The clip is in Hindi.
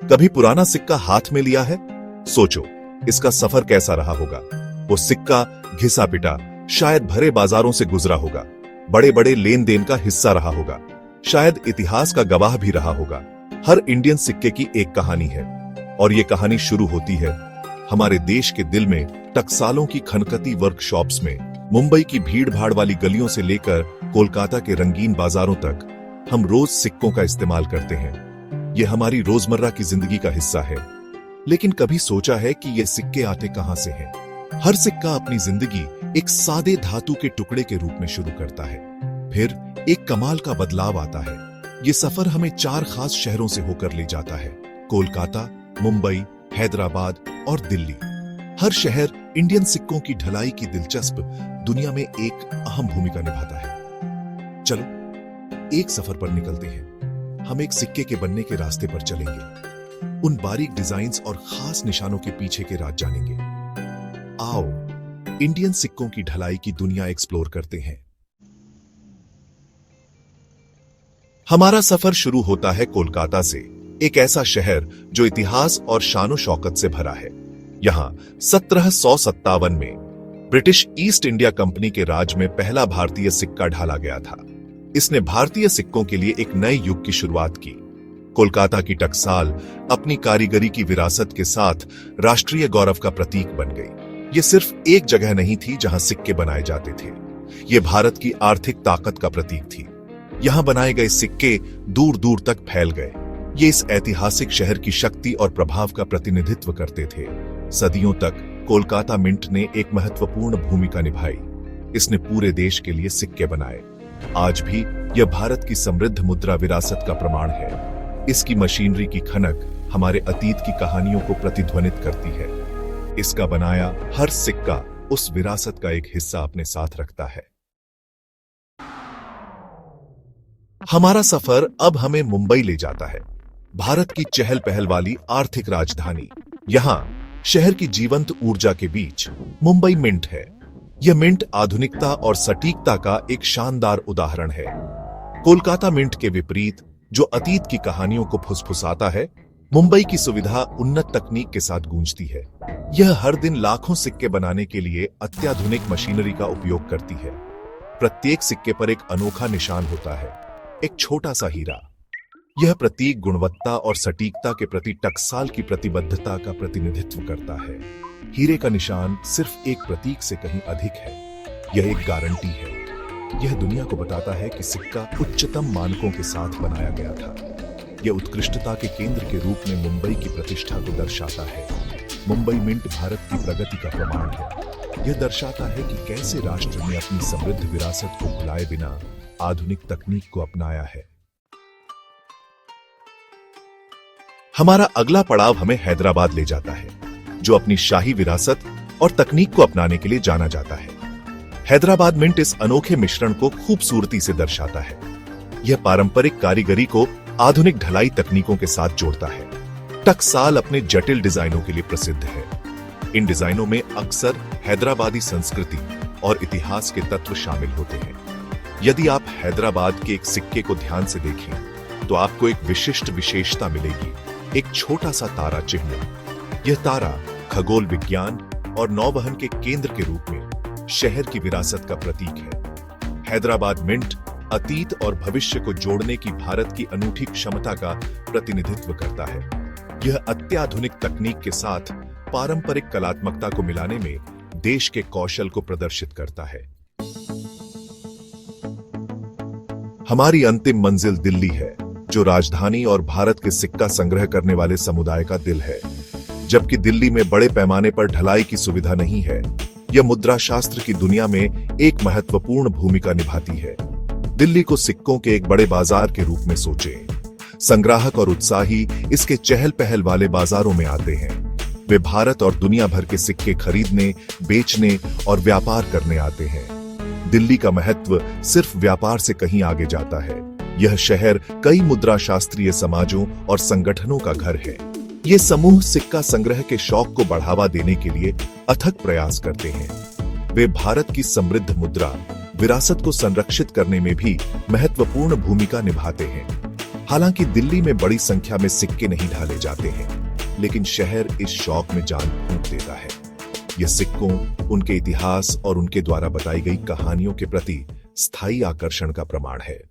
कभी पुराना सिक्का हाथ में लिया है? सोचो, इसका सफर कैसा रहा होगा। वो सिक्का घिसा पिटा, शायद भरे बाजारों से गुजरा होगा, बड़े बड़े लेन देन का हिस्सा रहा होगा, शायद इतिहास का गवाह भी रहा होगा। हर इंडियन सिक्के की एक कहानी है, और ये कहानी शुरू होती है हमारे देश के दिल में टकसालों की खनकती वर्कशॉप्स में। मुंबई की भीड़ भाड़ वाली गलियों से लेकर कोलकाता के रंगीन बाजारों तक हम रोज सिक्कों का इस्तेमाल करते हैं। ये हमारी रोजमर्रा की जिंदगी का हिस्सा है। लेकिन कभी सोचा है कि ये सिक्के आते कहां से हैं? हर सिक्का अपनी जिंदगी एक सादे धातु के टुकड़े के रूप में शुरू करता है, फिर एक कमाल का बदलाव आता है। ये सफर हमें 4 खास शहरों से होकर ले जाता है: कोलकाता, मुंबई, हैदराबाद और दिल्ली। हर शहर इंडियन सिक्कों की ढलाई की दिलचस्प दुनिया में एक अहम भूमिका निभाता है। चलो एक सफर पर निकलते हैं। हम एक सिक्के के बनने के रास्ते पर चलेंगे, उन बारीक डिजाइन्स और खास निशानों के पीछे के राज जानेंगे। आओ इंडियन सिक्कों की ढलाई की दुनिया एक्सप्लोर करते हैं। हमारा सफर शुरू होता है कोलकाता से, एक ऐसा शहर जो इतिहास और शानो शौकत से भरा है। यहां 1757 में ब्रिटिश ईस्ट इंडिया कंपनी के राज में पहला भारतीय सिक्का ढाला गया था। इसने भारतीय सिक्कों के लिए एक नए युग की शुरुआत की। कोलकाता की टकसाल अपनी कारीगरी की विरासत के साथ राष्ट्रीय गौरव का प्रतीक बन गई। ये सिर्फ एक जगह नहीं थी जहां सिक्के बनाए जाते थे, ये भारत की आर्थिक ताकत का प्रतीक थी। यहां बनाए गए सिक्के दूर दूर तक फैल गए। ये इस ऐतिहासिक शहर की शक्ति और प्रभाव का प्रतिनिधित्व करते थे। सदियों तक कोलकाता मिंट ने एक महत्वपूर्ण भूमिका निभाई। इसने पूरे देश के लिए सिक्के बनाए। आज भी यह भारत की समृद्ध मुद्रा विरासत का प्रमाण है। इसकी मशीनरी की खनक हमारे अतीत की कहानियों को प्रतिध्वनित करती है। इसका बनाया हर सिक्का उस विरासत का एक हिस्सा अपने साथ रखता है। हमारा सफर अब हमें मुंबई ले जाता है, भारत की चहल पहल वाली आर्थिक राजधानी। यहां शहर की जीवंत ऊर्जा के बीच मुंबई मिंट है। यह मिंट आधुनिकता और सटीकता का एक शानदार उदाहरण है। कोलकाता मिंट के विपरीत, जो अतीत की कहानियों को फुसफुसाता है, मुंबई की सुविधा उन्नत तकनीक के साथ गूंजती है। यह हर दिन लाखों सिक्के बनाने के लिए अत्याधुनिक मशीनरी का उपयोग करती है। प्रत्येक सिक्के पर एक अनोखा निशान होता है, एक छोटा सा हीरा। यह प्रतीक गुणवत्ता और सटीकता के प्रति टकसाल की प्रतिबद्धता का प्रतिनिधित्व करता है। हीरे का निशान सिर्फ एक प्रतीक से कहीं अधिक है, यह एक गारंटी है। यह दुनिया को बताता है कि सिक्का उच्चतम मानकों के साथ बनाया गया था। यह उत्कृष्टता के केंद्र के रूप में मुंबई की प्रतिष्ठा को दर्शाता है। मुंबई मिंट भारत की प्रगति का प्रमाण है। यह दर्शाता है कि कैसे राष्ट्र ने अपनी समृद्ध विरासत को भुलाए बिना आधुनिक तकनीक को अपनाया है। हमारा अगला पड़ाव हमें हैदराबाद ले जाता है, जो अपनी शाही विरासत और तकनीक को अपनाने के लिए जाना जाता है। हैदराबाद मिंट इस अनोखे मिश्रण को खूबसूरती से दर्शाता है। यह पारंपरिक कारीगरी को आधुनिक ढलाई तकनीकों के साथ जोड़ता है। टकसाल अपने जटिल डिजाइनों के लिए प्रसिद्ध है। इन डिजाइनों में अक्सर हैदराबादी संस्कृति और इतिहास के तत्व शामिल होते हैं। यदि आप हैदराबाद के एक सिक्के को ध्यान से देखें तो आपको एक विशिष्ट विशेषता मिलेगी, एक छोटा सा तारा चिन्ह। यह तारा खगोल विज्ञान और नौवहन के केंद्र के रूप में शहर की विरासत का प्रतीक है। हैदराबाद मिंट अतीत और भविष्य को जोड़ने की भारत की अनूठी क्षमता का प्रतिनिधित्व करता है। यह अत्याधुनिक तकनीक के साथ पारंपरिक कलात्मकता को मिलाने में देश के कौशल को प्रदर्शित करता है। हमारी अंतिम मंजिल दिल्ली है, जो राजधानी और भारत के सिक्का संग्रह करने वाले समुदाय का दिल है। जबकि दिल्ली में बड़े पैमाने पर ढलाई की सुविधा नहीं है, यह मुद्रा शास्त्र की दुनिया में एक महत्वपूर्ण भूमिका निभाती है। दिल्ली को सिक्कों के एक बड़े बाजार के रूप में सोचें। संग्राहक और उत्साही इसके चहल पहल वाले बाजारों में आते हैं। वे भारत और दुनिया भर के सिक्के खरीदने, बेचने और व्यापार करने आते हैं। दिल्ली का महत्व सिर्फ व्यापार से कहीं आगे जाता है। यह शहर कई मुद्रा शास्त्रीय समाजों और संगठनों का घर है। ये समूह सिक्का संग्रह के शौक को बढ़ावा देने के लिए अथक प्रयास करते हैं। वे भारत की समृद्ध मुद्रा विरासत को संरक्षित करने में भी महत्वपूर्ण भूमिका निभाते हैं। हालांकि दिल्ली में बड़ी संख्या में सिक्के नहीं ढाले जाते हैं, लेकिन शहर इस शौक में जान फूंक देता है। यह सिक्कों, उनके इतिहास और उनके द्वारा बताई गई कहानियों के प्रति स्थायी आकर्षण का प्रमाण है।